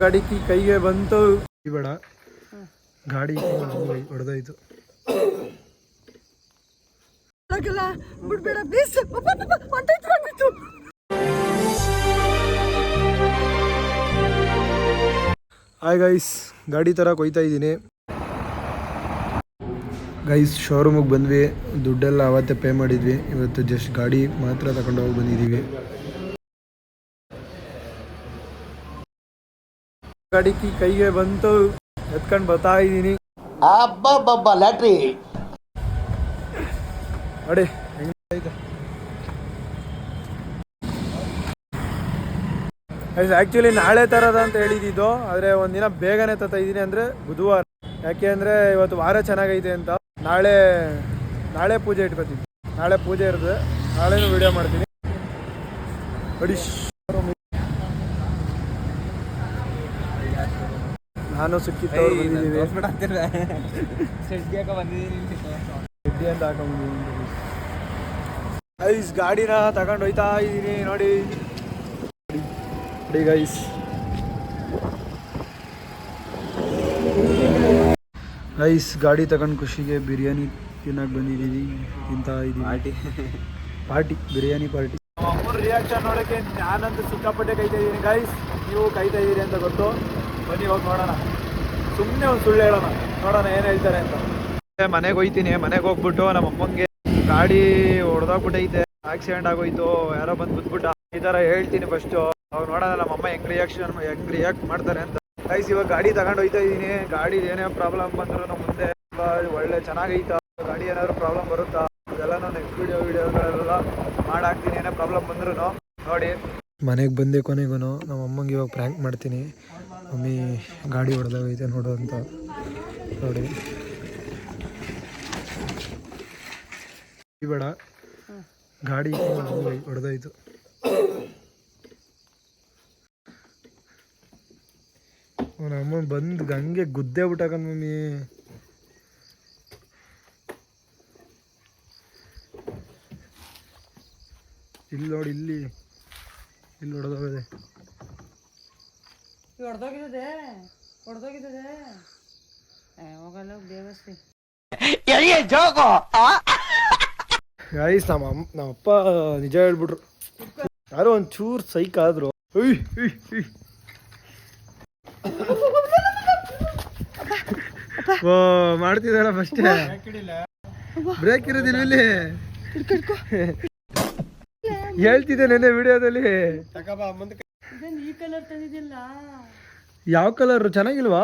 ಗಾಡಿ ಕೈಗೆ ಬಂತು ಬೇಡ ಗಾಡಿ ಹೊಡೆದಾಯ್ತು ಹಾಯ್ ಗೈಸ್, ಗಾಡಿ ತರ ಕೊಯ್ತಾ ಇದ್ದೀನಿ ಗೈಸ್. ಶೋರೂಮಿಗೆ ಬಂದ್ವಿ, ದುಡ್ಡೆಲ್ಲ ಅವತ್ತೇ ಪೇ ಮಾಡಿದ್ವಿ. ಇವತ್ತು ಜಸ್ಟ್ ಗಾಡಿ ಮಾತ್ರ ತಗೊಂಡು ಹೋಗಿ ಬಂದಿದ್ದೀವಿ. ಗಾಡಿ ಕೈಗೆ ಬಂತು, ಎತ್ಕೊಂಡು ಬರ್ತಾ ಇದ್ದೀನಿ. ಲ್ಯಾಟ್ರಿ ಅಡೆ ಆ್ಯಕ್ಚುಲಿ ನಾಳೆ ತರದ ಅಂತ ಹೇಳಿದ್ದು, ಆದರೆ ಒಂದಿನ ಬೇಗನೆ ತರ್ತಾ ಇದ್ದೀನಿ. ಅಂದರೆ ಬುಧವಾರ, ಯಾಕೆ ಅಂದರೆ ಇವತ್ತು ವಾರ ಚೆನ್ನಾಗೈತೆ ಅಂತ. ನಾಳೆ ಪೂಜೆ ಇಟ್ಕೊತೀನಿ. ನಾಳೆ ಪೂಜೆ ಇರುತ್ತೆ, ನಾಳೆನೂ ವಿಡಿಯೋ ಮಾಡ್ತೀನಿ. ನಾನು ಸುಕ್ಕಿತ್ತವ್ರು ಬಂದಿದ್ದೀವಿ ಅಂತ ಹಾಕೊಂಡಿದ್ದೀನಿ. ಗೈಸ್ ಗಾಡಿನ ತಗೊಂಡು ಹೋಯ್ತಾ ಇದ್ದೀನಿ ನೋಡಿ ಗೈಸ್. ಗೈಸ್ ಗಾಡಿ ತಗೊಂಡು ಖುಷಿಗೆ ಬಿರಿಯಾನಿ ತಿನ್ನಕ್ಕೆ ಬಂದಿದ್ದೀವಿ, ತಿಂತಾ ಇದ್ದೀವಿ. Party, biryani party. ಅಮ್ಮನ ರಿಯಾಕ್ಷನ್ ನೋಡೋಕ್ಕೆ ನಾನಂತೂ ಸಿಕ್ಕಾಪಟ್ಟೆ ಕಾಯ್ತಾ ಇದ್ದೀನಿ ಗೈಸ್. ನೀವು ಕಾಯ್ತಾ ಇದ್ದೀರಿ ಅಂತ ಗೊತ್ತು. ಬನ್ನಿ ಹೋಗಿ ನೋಡೋಣ, ಸುಮ್ಮನೆ ಒಂದು ಸುಳ್ಳು ಹೇಳೋಣ, ನೋಡೋಣ ಏನು ಹೇಳ್ತಾರೆ ಅಂತ. ಮನೆಗೆ ಹೋಗ್ತೀನಿ. ಮನೆಗೆ ಹೋಗ್ಬಿಟ್ಟು ನಮ್ಮ ಅಮ್ಮಂಗೆ ಗಾಡಿ ಹೊಡೆದೋಗ್ಬಿಟ್ಟೈತೆ, ಆಕ್ಸಿಡೆಂಟ್ ಆಗೋಯ್ತು, ಯಾರೋ ಬಂದು ಬಿದ್ಬಿಟ್ಟ, ಈ ಥರ ಹೇಳ್ತೀನಿ ಫಸ್ಟು. ಅವಾಗ ನೋಡೋಣ ನಮ್ಮ ಅಮ್ಮ ಹೆಂಗ್ ರಿಯಾಕ್ಟ್ ಮಾಡ್ತಾರೆ ಅಂತ. ಗೈಸ್ ಇವಾಗ ಗಾಡಿ ತಗೊಂಡು ಹೋಗ್ತಾ ಇದ್ದೀನಿ. ಗಾಡಿ ಏನೇ ಪ್ರಾಬ್ಲಮ್ ಬಂದ್ರು ಮುಂದೆ ಒಳ್ಳೆ ಚೆನ್ನಾಗೈತಾ, ಗಾಡಿ ಏನಾದ್ರು ಪ್ರಾಬ್ಲಮ್ ಬರುತ್ತಾ ಅದೆಲ್ಲ ನೆಕ್ಸ್ಟ್ ವಿಡಿಯೋಗಳೆಲ್ಲ ಮಾಡಾಕ್ತೀನಿ. ಏನೇ ಪ್ರಾಬ್ಲಮ್ ಬಂದ್ರು ನೋಡಿ. ಮನೆಗೆ ಬಂದೆ ಕೊನೆಗೂ ನಮ್ಮ ಅಮ್ಮಂಗೆ ಇವಾಗ ಪ್ರ್ಯಾಂಕ್ ಮಾಡ್ತೀನಿ. ಮಮ್ಮಿ ಗಾಡಿ ಹೊಡೆದಾಗೈತೆ ನೋಡು ಅಂತ ನೋಡಿ. ಬೇಡ ಗಾಡಿ ಹೊಡೆದಾಯ್ತು. ನಮ್ಮ ಬಂದು ಹಂಗೆ ಗುದ್ದೆ ಬಿಟ್ಟಾಕಂದ್ ಮಮ್ಮಿ. ಇಲ್ಲಿ ನೋಡಿ, ಇಲ್ಲಿ ಹೊಡೆದೋಗಿದೆ. ಗೈಸ್ ನಮ್ಮಪ್ಪ ನಿಜ ಹೇಳ್ಬಿಟ್ರು, ಯಾರೋ ಒಂಚೂರು ಸೈಕ್ ಆದ್ರು. ಮಾಡ್ತಿದ್ದಾಳ ಫಸ್ಟ್, ಬ್ರೇಕ್ ಇರೋದಿಲ್ಲ ಇಲ್ಲಿ. ಹೇಳ್ತಿದ್ದೆ ನೆನ್ನೆ ವಿಡಿಯೋದಲ್ಲಿ. ಯಾವ ಕಲರ್ ಚೆನ್ನಾಗಿಲ್ವಾ?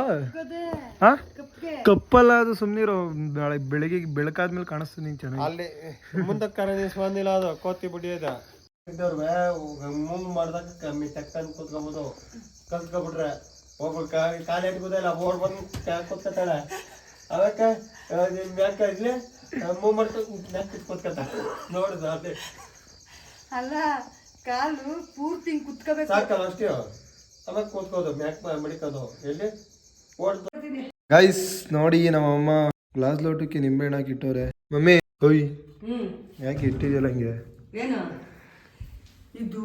ಕಪ್ಪಲ್ಲ, ಅದು ಸುಮ್ನಿರೋ. ಬೆಳಿಗ್ಗೆ ಬೆಳಕಾದ್ಮೇಲೆ ಕಾಣಿಸ್ತದೆ ನಿಂಗೆ ಚೆನ್ನಾಗಿ. ಅಲ್ಲಿ ಮುಂದಕ್ಕೆ ಕರೆದಿಲ್ಲ, ಅದು ಕೋತಿ ಬಿಡಿ ಅದ ಮುಂದ್ ಮಾಡ್ದಾಗ ಕಮ್ಮಿ ತಕ್ಕಂತ ಕೂತ್ಕೊಬೋದು. ಕಲ್ತ್ಕೊಬಿಟ್ರೆ ಹೋಗ್ಬಿಟ್ಟು ಕಾಲು ಇಟ್ಕೋದಿಲ್ಲ, ಓಡ್ ಬಂದು ಕೂತ್ಕೊತಾಳೆ. ಅದಕ್ಕೆ ಮ್ಯಾಕ ಇಡ್ಲಿ ಮೂವ್ ಮಾಡ್ಕೊಂಡು ಮ್ಯಾಕ್ ಕೂತ್ಕೊತ ನೋಡುದು. ಅದೇ ಅಲ್ಲ, ಕಾಲು ಪೂರ್ತಿ ಕುತ್ಕೋಬೇಕು, ಸಾಕಲ್ಲ ಅಷ್ಟೇ. ಆಮೇಲೆ ಕೂತ್ಕೋದು, ಮ್ಯಾಕ್ ಮಡಿಕೋದು. ಎಲ್ಲಿ ಓಡ್ದು. ಗೈಸ್ ನೋಡಿ, ನಮ್ಮಮ್ಮ ಗ್ಲಾಸ್ ಲೋಟಕ್ಕೆ ನಿಂಬೆಹಣ್ಣು ಹಾಕಿ ಇಟ್ಟವ್ರೆ. ಮಮ್ಮಿ ಹೋಯ್, ಯಾಕೆ ಇಟ್ಟಿದ್ಯಲ್ಲ ಹಂಗೆ? ಏನು ಇದು?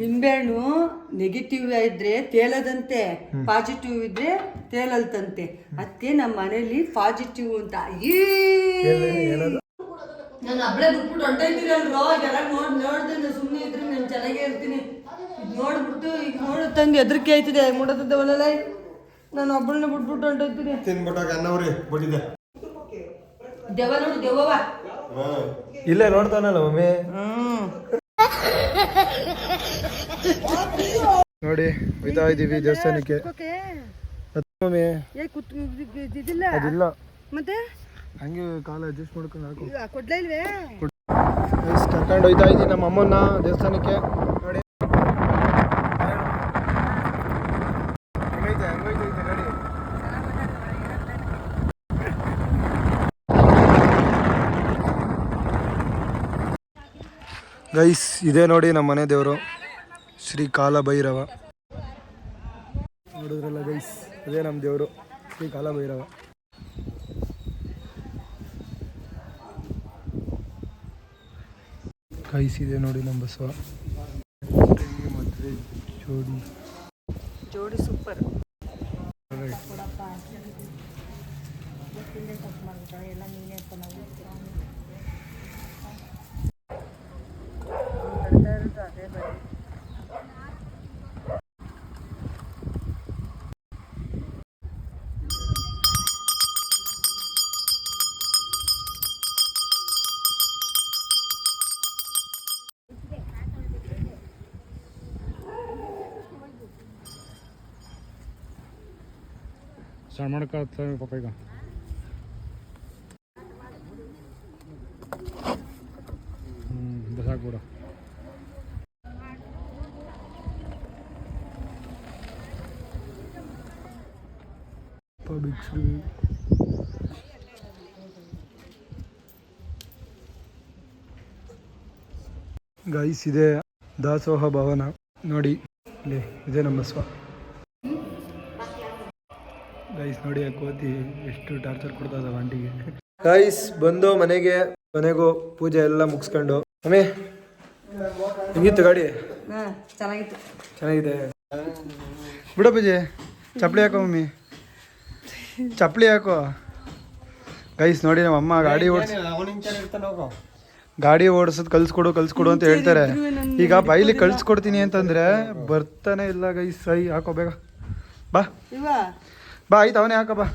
ನಿಂಬೆಹಣ್ಣು ನೆಗೆಟಿವ್ ಇದ್ರೆ ತೇಲದಂತೆ, ಪಾಸಿಟಿವ್ ಇದ್ರೆ ತೇಲಲ್ತಂತೆ. ಅದಕ್ಕೆ ನಮ್ಮ ಮನೇಲಿ ಪಾಸಿಟಿವ್ ಅಂತ. ನಾನು ಹಬ್ಬಳೆ ಬಿಟ್ಬಿಟ್ಟು ಹೊಂಟೈತೀರಲ್ರೋ, ಎಲ್ಲ ನೋಡ್ದೆ ಸುಮ್ಮನೆ ಇದ್ರೆ ನಾನು ಚೆನ್ನಾಗೇ ಇರ್ತೀನಿ. ಇದು ನೋಡ್ಬಿಟ್ಟು ಈಗ ನೋಡುತ್ತಂಗೆ ಹೆದರಿಕೆ ಆಯ್ತಿದೆ. ಮುಡತದ್ದೆ ಒಲ್ಲ, ನಾನು ಒಬ್ಬಳನ್ನ ಬಿಟ್ಬಿಟ್ಟು ಹೊಂಟೈತೀನಿ. ತಿನ್ಬಿಟ್ಟಾಗ ಅನ್ನವ್ರಿ ಬಿಟ್ಟಿದೆ. ದೆವ್ವ ನೋಡು, ದೆವ್ವ ಇಲ್ಲೇ ನೋಡ್ತಾನಲ್ಲ ಮಮ್ಮಿ. ನೋಡಿ ಹೋಯ್ತಾ ಇದೀವಿ ದೇವಸ್ಥಾನಕ್ಕೆ. ಮಮ್ಮಿ ಅದಿಲ್ಲ, ಮತ್ತೆ ಹಂಗೆ ಕಾಲ ಅಡ್ಜಸ್ಟ್ ಮಾಡ್ಕೊಂಡು ಹಾಕು. ಕೊಡ್ಲಾ ಇಲ್ವೇ? ಕರ್ಕೊಂಡು ಹೋಯ್ತಾ ಇದ್ದೀನಿ ನಮ್ಮ ಅಮ್ಮನ್ನ ದೇವಸ್ಥಾನಕ್ಕೆ. ನೋಡಿ ನೋಡಿ. ಗೈಸ್ ಇದೇ ನೋಡಿ ನಮ್ಮ ಮನೆ ದೇವರು, ಶ್ರೀ ಕಾಲಭೈರವ. ನೋಡಿದ್ರಲ್ಲ ಗೈಸ್, ಅದೇ ನಮ್ಮ ದೇವರು ಶ್ರೀ ಕಾಲಭೈರವ. ಗೈಸ್ ಇದೆ ನೋಡಿ ನಮ್ಮ ಬಸವ. ಮದುವೆ ಜೋಡಿ ಜೋಡಿ ಸೂಪರ್. ಸ್ಟಾರ್ಟ್ ಮಾಡೋಕೆ ಪಾಪ ಈಗ ಬಸಾಕ್ಬಿಡ. ಗೈಸ್ ಇದೆ ದಾಸೋಹ ಭವನ ನೋಡಿ, ಇಲ್ಲಿ ಇದೆ ನಮ್ಮ ಬಸವ. ಗೈಸ್ ನೋಡಿ ಆ ಕೋತಿ ಎಷ್ಟು ಟಾರ್ಚರ್ ಕೊಡ್ತಾ ಇದಾವ ಆಂಟಿಗೆ. ಗೈಸ್ ಬಂದು ಮನೆಗೆ ಕೊನೆಗೂ ಪೂಜೆ ಎಲ್ಲ ಮುಗಿಸ್ಕೊಂಡು ಮಮ್ಮಿ ಹೆಂಗಿತ್ತು ಗಾಡಿ? ಚೆನ್ನಾಗಿತ್ತು. ಚೆನ್ನಾಗಿದೆ ಬಿಡ ಪೂಜೆ. ಚಪ್ಪಲಿ ಹಾಕೋ ಮಮ್ಮಿ, ಚಪ್ಪಲಿ ಹಾಕೋ. ಗೈಸ್ ನೋಡಿ ನಮ್ಮ ಅಮ್ಮ ಗಾಡಿ ಓಡಿಸೋದು ಕಲ್ಸ್ಕೊಡು ಅಂತ ಹೇಳ್ತಾರೆ. ಈಗ ಬೈಲಿ ಕಳ್ಸ್ಕೊಡ್ತೀನಿ ಅಂತಂದ್ರೆ ಬರ್ತಾನೆ ಇಲ್ಲ ಗೈಸ್. ಸೈ ಹಾಕೋ ಬೇಗ ಬಾ ಬಾ. ಆಯ್ತು ಅವನೇ ಹಾಕ ಬಾ.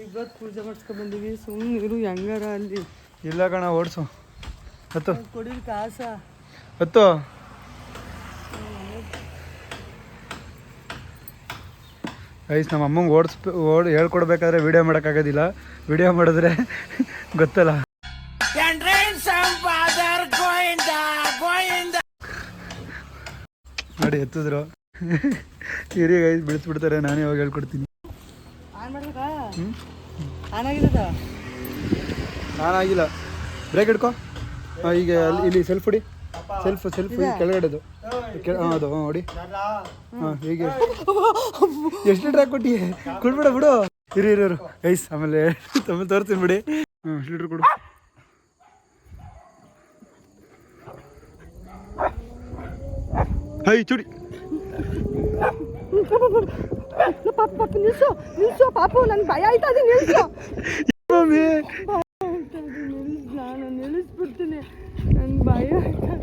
ಇವತ್ತು ಪೂಜೆ ಮಾಡ್ಸ್ಕೊಂಡ್ ಬಂದೀವಿ, ಸುಮ್ಮನೆ ಇರು ಹೆಂಗಾರ ಅಲ್ಲಿ. ಇಲ್ಲ ಕಣ ಓಡಿಸು. ಹತ್ತು ಕೊಡಿ ಕಾಸ ಹತ್ತು. ಗೈಸ್ ನಮ್ಮ ಅಮ್ಮಂಗೆ ಹೇಳ್ಕೊಡ್ಬೇಕಾದ್ರೆ ವಿಡಿಯೋ ಮಾಡೋಕ್ಕಾಗೋದಿಲ್ಲ. ವಿಡಿಯೋ ಮಾಡಿದ್ರೆ ಗೊತ್ತಲ್ಲ. ನೋಡಿ ಎತ್ತಿದ್ರು ಹಿರಿಯ ಗೈಸ್ ಬಿಡಿಸ್ಬಿಡ್ತಾರೆ. ನಾನೇ ಹೋಗಿ ಹೇಳ್ಕೊಡ್ತೀನಿ. ನಾನಾಗಿಲ್ಲ. ಬ್ರೇಕ್ ಹಿಡ್ಕೊ. ಈಗ ಇಲ್ಲಿ ಸೆಲ್ಫ್ ಹೊಡಿ. ಸೆಲ್ಫ್ ಕೆಳಗಡೆದು ಅದು ಹೊಡಿ. ಹಾಂ ಹೀಗೆ ಎಷ್ಟು ಲೀಟ್ರ್ ಹಾಕ್ಕೊಟ್ಟಿ? ಕೊಡ್ಬೇಡ ಬಿಡು. ಇರು ಗೈಸ್ ಆಮೇಲೆ ತೋರಿಸ್ತೀನಿ ಬಿಡಿ. ಎಷ್ಟು ಲೀಟ್ರ್ ಕೊಡು. ಹೈ ಚುಡಿ ನಿಲ್ಸು ಪಾಪು, ನನ್ಗೆ ಭಯ ಆಯ್ತಾ ಇದೆ. ನಾನು ನಿಲ್ಲಿಸ್ಬಿಡ್ತೀನಿ, ನನ್ಗೆ ಭಯ ಆಯ್ತಾ.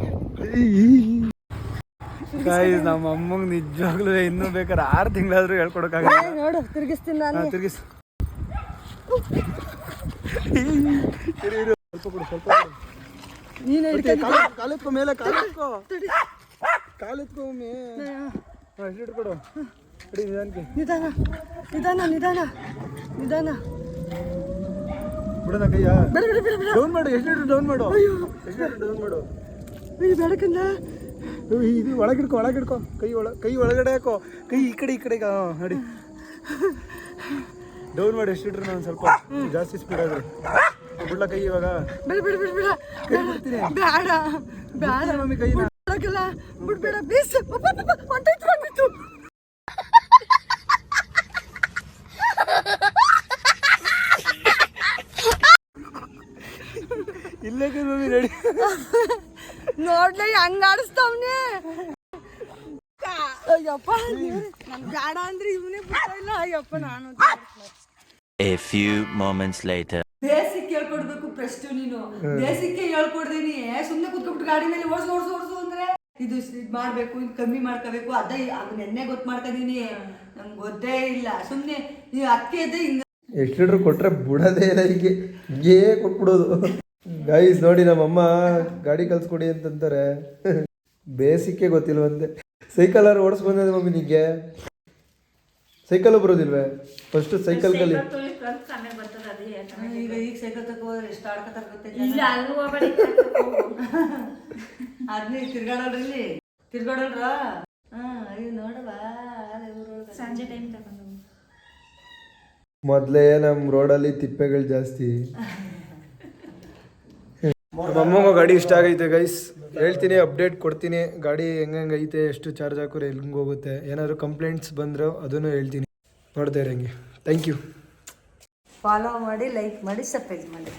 ಗೈಸ್ ನಮ್ಮ ಅಮ್ಮಂಗೆ ನಿಜವಾಗ್ಲೂ ಇನ್ನೂ ಬೇಕಾದ್ರೆ 6 ತಿಂಗಳಾದ್ರೂ ಹೇಳ್ಕೊಡಕ್ಕಾಗಲ್ಲ. ನೋಡು ತಿರ್ಗಿಸ್ತೀನಿ ನಾನು. ತಿರ್ಗಿಸ್. ಸ್ವಲ್ಪ ಕೊಡು. ನೀನು ಕಾಲೆತ್ಕೊ ಮೇಲೆ. ಕಾಲೆತ್ಕೊ ಒಮ್ಮೆ. ಎಷ್ಟು ಲೀಟ್ರ್ ಕೊಡು. ಅಡಿ ನಿಧಾನ ಬಿಡೋಣ ಕೈಯ. ಡೌನ್ ಮಾಡು. ಎಷ್ಟು ಲೀಟ್ರ್ ಡೌನ್ ಮಾಡು. ಬೇಡಕಂದ. ಇದು ಒಳಗಿಡ್ಕೊ. ಕೈ ಒಳಗಡೆ ಹಾಕೋ. ಕೈ ಈ ಕಡೆ ನೋಡಿ. ಡೌನ್ ಮಾಡಿ. ಎಷ್ಟು ಲೀಟ್ರ್ ನಾನು ಸ್ವಲ್ಪ ಜಾಸ್ತಿ ಸ್ಪೀಡ್ ಆದ್ರೆ ಬಿಡ್ಲ ಕೈ. ಇವಾಗ ಬೇಡ ಮಮ್ಮಿ ಕೈ ಬಿಡ್ಬೇಡ ಪ್ಲೀಸ್. ಹೊಂಟೋಯ್ತು. ಇಲ್ಲೇ ಮಮ್ಮಿ ರೆಡಿ. ನೋಡ್ಲಿ ಹಂಗ ಆಡಿಸ್ತಾವ್ನೆ. ಅಯ್ಯಪ್ಪ ನನ್ ಬೇಡ ಅಂದ್ರೆ ಇವನೇ ಬಿಟ್ಟಿಲ್ಲ. ಅಯ್ಯಪ್ಪ ನಾನು A few moments later. Basic ಹೇಳ್ಕೊಡ್ಬೇಕು ಪ್ರಶ್ನೆ. ನೀನು ಬೇಸಿಕ್ ಹೇಳ್ಕೊಡ್ದೀನಿ. ಸುಮ್ನೆ ಕುತ್ಕೊಬಿಟ್ಟು ಗಾಡಿ ಮೇಲೆ ಓಡಿಸು ಅಂದ್ರೆ ಇದು ಮಾಡ್ಬೇಕು, ಇದು ಕಮ್ಮಿ ಮಾಡ್ಕೋಬೇಕು. ಅದನ್ನ ಎಣ್ಣೆ ಗೊತ್ತು ಮಾಡ್ಕೊಂಡಿದೀನಿ. ನಂಗೆ ಗೊತ್ತೇ ಇಲ್ಲ. ಸುಮ್ನೆ ನೀವು ಅಕ್ಕೆ ಇದೆ ಹಿಂಗ. ಎಷ್ಟು ಲೀಟ್ರ್ ಕೊಟ್ರೆ ಬಿಡೋದೇ ಇಲ್ಲ. ಹೀಗೆ ಕೊಟ್ಬಿಡೋದು. ಗೈಸ್ ನೋಡಿ ನಮ್ಮಮ್ಮ ಗಾಡಿ ಕಲ್ಸ್ಕೊಡಿ ಅಂತಂತಾರೆ. ಬೇಸಿಕ್ಕೇ ಗೊತ್ತಿಲ್ವಂತೆ. ಸೈಕಲ್ ಓಡಿಸ್ಕೊಂಡೆ ಮಮ್ಮಿ. ನಿಂಗೆ ಸೈಕಲ್ ಬರೋದಿಲ್ವೇ? ಫಸ್ಟ್ ಸೈಕಲ್ ಕಲಿ. ಈಗ ಸೈಕಲ್ ತಗೋದ್ರೆ ಎಷ್ಟು ಆಡ್ಕೊತಾರ ಅದ್ನೇ ತಿರ್ಗಾಡಲ್ರ. ನೋಡವಾ ಸಂಜೆ ಟೈಮ್ ತಗೊಂಡು. ಮೊದಲೇ ನಮ್ಮ ರೋಡಲ್ಲಿ ತಿಪ್ಪೆಗಳು ಜಾಸ್ತಿ. ನಮ್ಮಮ್ಮಗೂ ಗಾಡಿ ಇಷ್ಟ ಆಗೈತೆ ಗೈಸ್. ಹೇಳ್ತೀನಿ, ಅಪ್ಡೇಟ್ ಕೊಡ್ತೀನಿ. ಗಾಡಿ ಹೆಂಗೈತೆ, ಎಷ್ಟು ಚಾರ್ಜ್ ಹಾಕೋರು ಎಲ್ಲಿಗೆ ಹೋಗುತ್ತೆ, ಏನಾದರೂ ಕಂಪ್ಲೇಂಟ್ಸ್ ಬಂದರೂ ಅದನ್ನು ಹೇಳ್ತೀನಿ. ನೋಡ್ತಾ ಇರಿ ಹಂಗೆ. Thank you. ಫಾಲೋ ಮಾಡಿ, ಲೈಕ್ ಮಾಡಿ, ಸಬ್ಸ್ಕ್ರೈಬ್ ಮಾಡಿ.